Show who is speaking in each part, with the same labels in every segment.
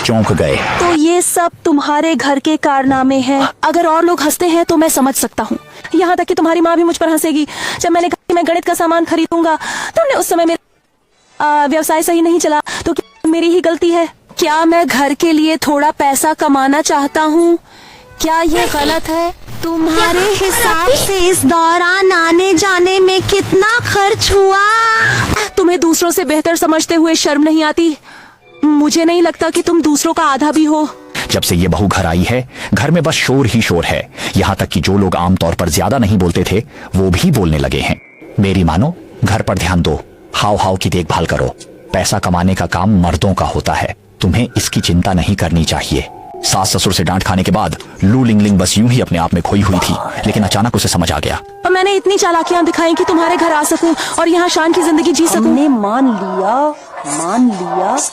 Speaker 1: चौंक गए।
Speaker 2: तो ये सब तुम्हारे घर के कारनामे हैं। अगर और लोग हंसते हैं तो मैं समझ सकता हूँ, यहाँ तक कि तुम्हारी माँ भी मुझ पर हंसेगी। जब मैंने कहा कि मैं गणित का सामान खरीदूंगा, तुमने उस समय मेरा व्यवसाय सही नहीं चला, तो क्या मेरी ही गलती है? क्या मैं घर के लिए थोड़ा पैसा कमाना चाहता हूँ? क्या ये गलत है? तुम्हारे हिसाब से इस दौरान आने जाने में कितना खर्च हुआ? तुम्हें दूसरों से बेहतर समझते हुए शर्म नहीं आती? मुझे नहीं लगता कि तुम दूसरों का आधा भी हो।
Speaker 1: जब से ये बहू घर आई है, घर में बस शोर ही शोर है। यहाँ तक कि जो लोग आमतौर पर ज्यादा नहीं बोलते थे, वो भी बोलने लगे हैं। मेरी मानो, घर पर ध्यान दो, हाव हाव की देखभाल करो। पैसा कमाने का काम मर्दों का होता है, तुम्हें इसकी चिंता नहीं करनी चाहिए। सास ससुर से डांट खाने के बाद लू लिंगलिंग बस यूं ही अपने आप में खोई हुई थी, लेकिन अचानक उसे समझ आ गया।
Speaker 2: और मैंने इतनी चालाकियां दिखाई कि तुम्हारे घर आ सकूं और यहाँ शान की जिंदगी जी सकूं। हमने मान लिया।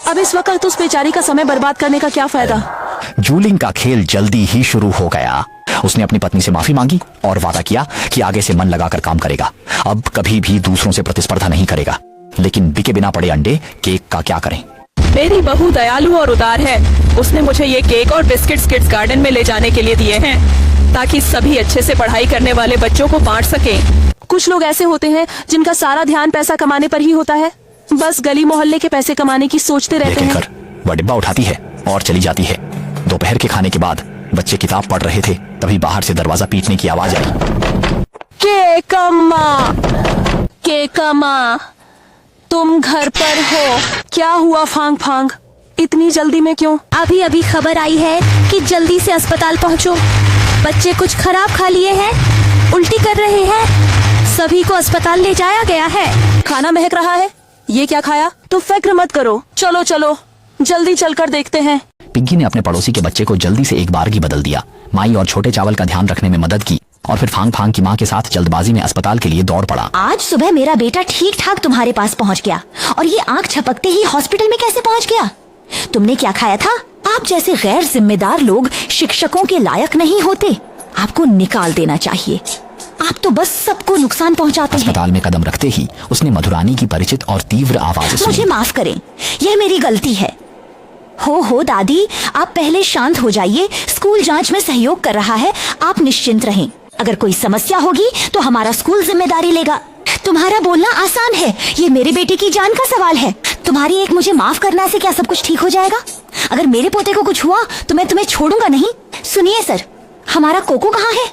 Speaker 2: अब इस वक्त उस बेचारी का समय बर्बाद करने का क्या फायदा?
Speaker 1: जूलिंग का खेल जल्दी ही शुरू हो गया। उसने अपनी पत्नी से माफी मांगी और वादा किया कि आगे से मन लगाकर काम करेगा। अब कभी भी दूसरों से प्रतिस्पर्धा नहीं करेगा। लेकिन बिके बिना पड़े अंडे केक का क्या करें?
Speaker 3: मेरी बहू दयालु और उदार है। उसने मुझे ये केक और बिस्किट्स किड्स गार्डन में ले जाने के लिए दिए हैं, ताकि सभी अच्छे से पढ़ाई करने वाले बच्चों को बांट सकें।
Speaker 2: कुछ लोग ऐसे होते हैं जिनका सारा ध्यान पैसा कमाने पर ही होता है, बस गली मोहल्ले के पैसे कमाने की सोचते रहते हैं।
Speaker 1: वह डिब्बा उठाती है और चली जाती है। दोपहर के खाने के बाद बच्चे किताब पढ़ रहे थे, तभी बाहर से दरवाजा पीटने की आवाज आई।
Speaker 2: केक अम्मा, तुम घर पर हो? क्या हुआ फांग फांग, इतनी जल्दी में क्यों?
Speaker 4: अभी खबर आई है कि जल्दी से अस्पताल पहुंचो। बच्चे कुछ खराब खा लिए हैं, उल्टी कर रहे हैं। सभी को अस्पताल ले जाया गया है।
Speaker 2: खाना महक रहा है, ये क्या खाया? तो फिक्र मत करो, चलो जल्दी चलकर देखते हैं।
Speaker 1: पिग्गी ने अपने पड़ोसी के बच्चे को जल्दी से एक बारगी बदल दिया। माई और छोटे चावल का ध्यान रखने में मदद की और फिर फांग फांग की माँ के साथ जल्दबाजी में अस्पताल के लिए दौड़ पड़ा।
Speaker 4: आज सुबह मेरा बेटा ठीक ठाक तुम्हारे पास पहुंच गया, और ये आंख झपकते ही हॉस्पिटल में कैसे पहुंच गया? तुमने क्या खाया था? आप जैसे गैर जिम्मेदार लोग शिक्षकों के लायक नहीं होते। आपको निकाल देना चाहिए। आप तो बस सबको नुकसान पहुंचाते हैं।
Speaker 1: अस्पताल में कदम रखते ही उसने मधुरानी की परिचित और तीव्र आवाज सुनी।
Speaker 4: मुझे माफ करें, यह मेरी गलती है। हो दादी, आप पहले शांत हो जाइए। स्कूल जांच में सहयोग कर रहा है, आप निश्चिंत रहें। अगर कोई समस्या होगी तो हमारा स्कूल जिम्मेदारी लेगा। तुम्हारा बोलना आसान है, ये मेरे बेटे की जान का सवाल है। तुम्हारी एक मुझे माफ करना से क्या सब कुछ ठीक हो जाएगा? अगर मेरे पोते को कुछ हुआ तो मैं तुम्हें छोड़ूंगा नहीं। सुनिए सर, हमारा कोको कहाँ है?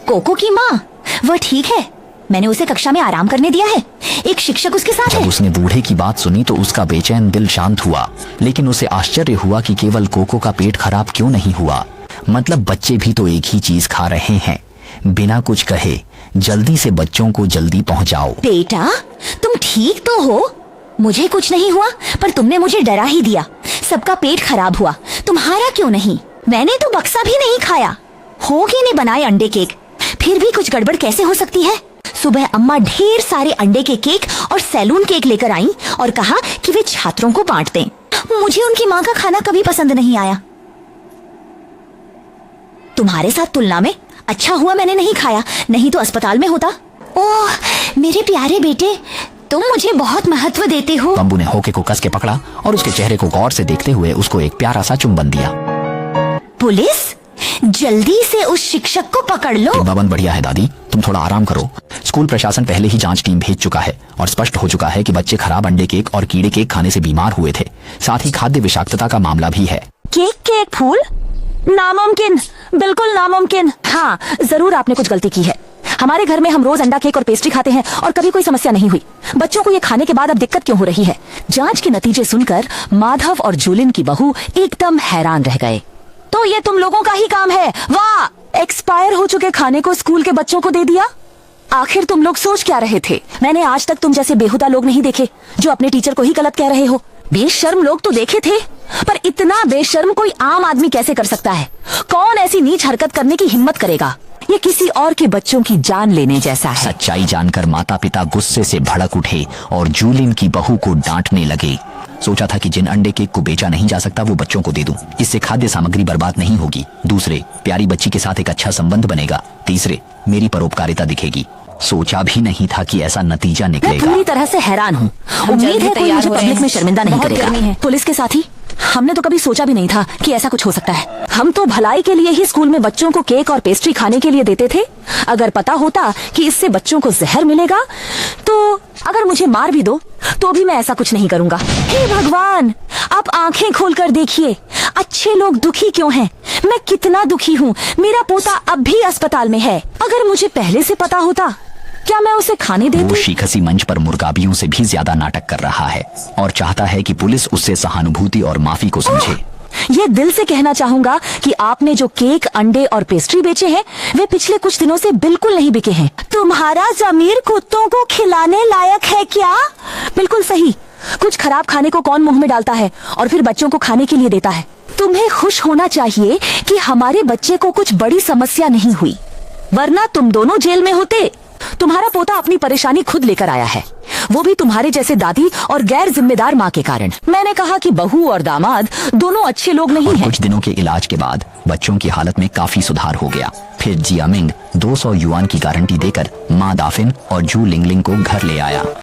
Speaker 4: कोको की माँ, वह ठीक है। मैंने उसे कक्षा में आराम करने दिया है। एक शिक्षक उसके साथ है।
Speaker 1: जब उसने बूढ़े की बात सुनी तो उसका बेचैन दिल शांत हुआ, लेकिन उसे आश्चर्य हुआ कि केवल कोको का पेट खराब क्यों नहीं हुआ। मतलब बच्चे भी तो एक ही चीज खा रहे हैं। बिना कुछ कहे जल्दी से बच्चों को जल्दी पहुंचाओ।
Speaker 4: बेटा, तुम ठीक तो हो? मुझे कुछ नहीं हुआ, पर तुमने मुझे डरा ही दिया। सबका पेट खराब हुआ, तुम्हारा क्यों नहीं? मैंने तो बक्सा भी नहीं खाया। होगी ने बनाए अंडे केक, फिर भी कुछ गड़बड़ कैसे हो सकती है? सुबह अम्मा ढेर सारे अंडे के केक और सैलून केक लेकर आईं और कहा कि वे छात्रों को बांट दें। मुझे उनकी माँ का खाना कभी पसंद नहीं आया। तुम्हारे साथ तुलना में अच्छा हुआ मैंने नहीं खाया, नहीं तो अस्पताल में होता। ओह मेरे प्यारे बेटे, तुम मुझे बहुत महत्व देते हो।
Speaker 1: बम्बू ने होके को कस के पकड़ा और उसके चेहरे को गौर से देखते हुए उसको एक प्यारा सा चुंबन दिया।
Speaker 4: पुलिस, जल्दी से उस शिक्षक को पकड़ लो।
Speaker 1: बबन बढ़िया है दादी, तुम थोड़ा आराम करो। स्कूल प्रशासन पहले ही जांच टीम भेज चुका है और स्पष्ट हो चुका है कि बच्चे खराब अंडे केक और कीड़े केक खाने से बीमार हुए थे। साथ ही खाद्य विषाक्तता का मामला भी है।
Speaker 2: केक फूल? नामुमकिन, बिल्कुल नामुमकिन। हाँ, जरूर आपने कुछ गलती की है। हमारे घर में हम रोज अंडा केक और पेस्ट्री खाते हैं और कभी कोई समस्या नहीं हुई। बच्चों को ये खाने के बाद अब दिक्कत क्यों हो रही है? जांच के नतीजे सुनकर माधव और जूलिन की बहू एकदम हैरान रह गए। तो ये तुम लोगों का ही काम है? वाह! एक्सपायर हो चुके खाने को स्कूल के बच्चों को दे दिया। आखिर तुम लोग सोच क्या रहे थे? मैंने आज तक तुम जैसे बेहुदा लोग नहीं देखे जो अपने टीचर को ही गलत कह रहे हो। बेशर्म लोग तो देखे थे, पर इतना बेशर्म कोई आम आदमी कैसे कर सकता है? कौन ऐसी नीच हरकत करने की हिम्मत करेगा? ये किसी और के बच्चों की जान लेने जैसा है।
Speaker 1: सच्चाई जानकर माता पिता गुस्से से भड़क उठे और जूलिन की बहू को डांटने लगे। सोचा था कि जिन अंडे केक को बेचा नहीं जा सकता वो बच्चों को दे दूं, इससे खाद्य सामग्री बर्बाद नहीं होगी। दूसरे, प्यारी बच्ची के साथ एक अच्छा संबंध बनेगा। तीसरे, मेरी परोपकारिता दिखेगी। सोचा भी नहीं था कि ऐसा नतीजा निकलेगा।
Speaker 2: मैं पूरी तरह से हैरान हूँ। उम्मीद है कोई मुझे पब्लिक में शर्मिंदा नहीं करेगा। पुलिस के साथी, हमने तो कभी सोचा भी नहीं था कि ऐसा कुछ हो सकता है। हम तो भलाई के लिए ही स्कूल में बच्चों को केक और पेस्ट्री खाने के लिए देते थे। अगर पता होता कि इससे बच्चों को जहर मिलेगा तो अगर मुझे मार भी दो तो भी मैं ऐसा कुछ नहीं करूँगा। हे भगवान, आप आंखें खोलकर देखिए, अच्छे लोग दुखी क्यों हैं? मैं कितना दुखी हूँ। मेरा पोता अब भी अस्पताल में है। अगर मुझे पहले से पता होता क्या मैं उसे खाने
Speaker 1: वो
Speaker 2: देती?
Speaker 1: शीखसी मंच पर मुर्गाबियों से भी ज्यादा नाटक कर रहा है और चाहता है कि पुलिस उससे सहानुभूति और माफी को समझे।
Speaker 2: ये दिल से कहना चाहूंगा कि आपने जो केक, अंडे और पेस्ट्री बेचे हैं वे पिछले कुछ दिनों से बिल्कुल नहीं बिके हैं।
Speaker 4: तुम्हारा जमीर कुत्तों को खिलाने लायक है क्या?
Speaker 2: बिल्कुल सही। कुछ खराब खाने को कौन मुंह में डालता है और फिर बच्चों को खाने के लिए देता है?
Speaker 4: तुम्हें खुश होना चाहिए कि हमारे बच्चे को कुछ बड़ी समस्या नहीं हुई,
Speaker 2: वरना तुम दोनों जेल में होते। तुम्हारा पोता अपनी परेशानी खुद लेकर आया है, वो भी तुम्हारे जैसे दादी और गैर जिम्मेदार माँ के कारण। मैंने कहा कि बहू और दामाद दोनों अच्छे लोग नहीं
Speaker 1: और
Speaker 2: हैं।
Speaker 1: कुछ दिनों के इलाज के बाद बच्चों की हालत में काफी सुधार हो गया। फिर जियामिंग 200 युआन की गारंटी देकर माँ दाफिन और जू लिंगलिंग को घर ले आया।